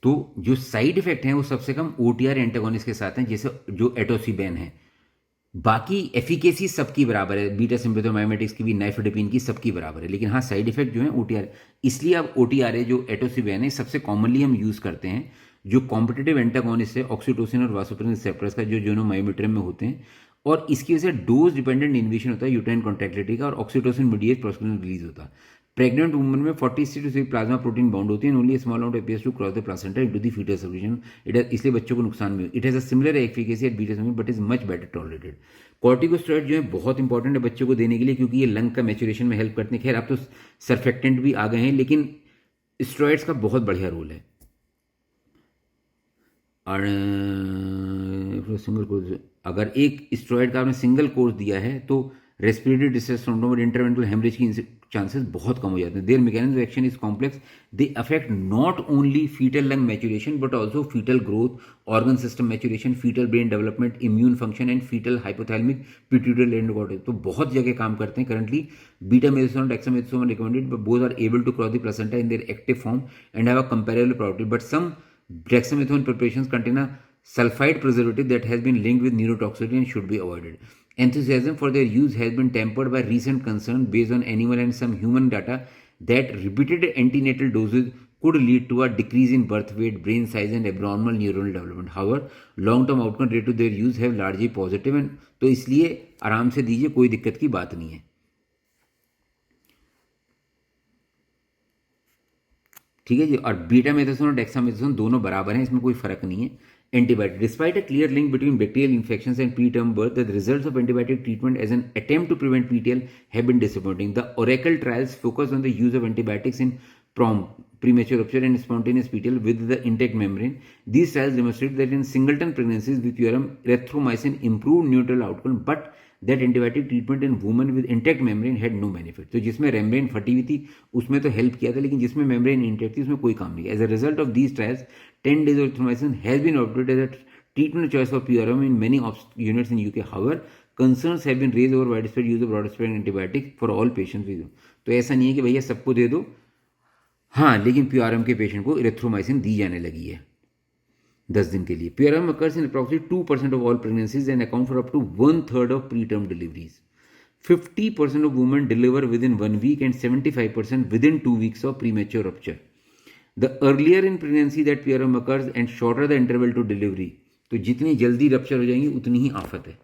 तो जो side effect हैं वो सबसे कम ओटीआर एंटागोनिस्ट के साथ हैं, जैसे जो एटोसिबेन है। बाकी एफिकेसी सबकी बराबर है, बीटा सिम्पैथोमाइमेटिक्स की भी, नाइफेडिपिन की, सबकी बराबर है, लेकिन हाँ साइड इफेक्ट जो है ओटीआर। इसलिए अब ओटीआर है जो एटोसिबेन है सबसे कॉमनली हम यूज़ करते हैं। जो कॉम्पिटिटिव एंटागोनिस्ट है ऑक्सीटोसिन और वासोप्रेसिन रिसेप्टर्स का, जो जोनो मायोमेट्रियम में होते हैं, और इसकी वजह से डोज डिपेंडेंट इन्हिबिशन होता है यूटेराइन कॉन्ट्रैक्टिलिटी का, और ऑक्सीटोसिन मीडिएट प्रोस्टाग्लैंडिन रिलीज होता है। प्रेग्नेंट वुमन में 40-60 प्लाज्मा प्रोटीन बाउंड होती है, only small amount appears to cross the placenta into the foetal circulation. इसलिए बच्चों को नुकसान भी। It has a similar efficacy at beta but is much better tolerated. Corticosteroid जो है बहुत इंपॉर्टेंट है बच्चों को देने के लिए, क्योंकि ये लंग का मैच्योरेशन में हेल्प करते हैं। खैर अब तो सर्फेक्टेंट भी आ गए हैं, लेकिन स्टेरॉइड्स का बहुत बढ़िया रोल है। और सिंगल कोर्स, अगर एक स्टेरॉइड का आपने सिंगल कोर्स दिया है तो रेस्पिरेटरी डिस्ट्रेस सिंड्रोम और इंटरवेंट्रल हेमरेज की चांसेस बहुत कम हो जाते हैं। Their mechanism of action is complex, they affect not only foetal lung maturation but also foetal growth, organ system maturation, foetal brain development, immune function and foetal hypothalamic pituitary and, तो बहुत जगह काम करते हैं। Currently betamethasone dexamethasone recommended, but both are able to cross the placenta in their active form and have a comparable property, but some dexamethasone preparations contain a sulfide preservative that has been linked with neurotoxicity and should be avoided. Enthusiasm for their use has been tempered by recent concern based on animal and some human data that repeated antenatal doses could lead to a decrease in birth weight, brain size and abnormal neuronal development. However, long-term outcome related to their use have largely positive, and तो इसलिए आराम से दीजिए, कोई दिक्कत की बात नहीं है। ठीक है जी। और बीटा मेथासोन और डेक्सामेथासोन दोनों बराबर हैं, इसमें कोई फर्क नहीं है। Antibiotic, despite a clear link between bacterial infections and preterm birth, the results of antibiotic treatment as an attempt to prevent PTL have been disappointing. The ORACLE trials focus on the use of antibiotics in premature rupture and spontaneous PTL with the intact membrane. These trials demonstrate that in singleton pregnancies with purum, erythromycin improved neutral outcome, but that antibiotic treatment in women with intact membrane had no benefit. तो जिसमें membrane फटी हुई थी उसमें तो help किया था, लेकिन जिसमें membrane intact थी उसमें कोई काम नहीं। As a result of these trials, 10 days of erythromycin has been adopted as a treatment choice for purum in many units in UK. However, concerns have been raised over widespread use of broad-spectrum antibiotic for all patients with। तो ऐसा नहीं है कि भैया सबको दे दो, हाँ, लेकिन प्यूआरएम के पेशेंट को इरेथ्रोमाइसिन दी जाने लगी है 10 दिन के लिए। प्यूआरएम occurs in approximately 2% of all pregnancies and account for up to 1/3 of preterm deliveries. 50% of women deliver within 1 week and 75% within 2 weeks of premature rupture. The earlier in pregnancy that PRM occurs and shorter the interval to delivery, तो जितनी जल्दी rupture हो जाएंगी उतनी ही आफत है।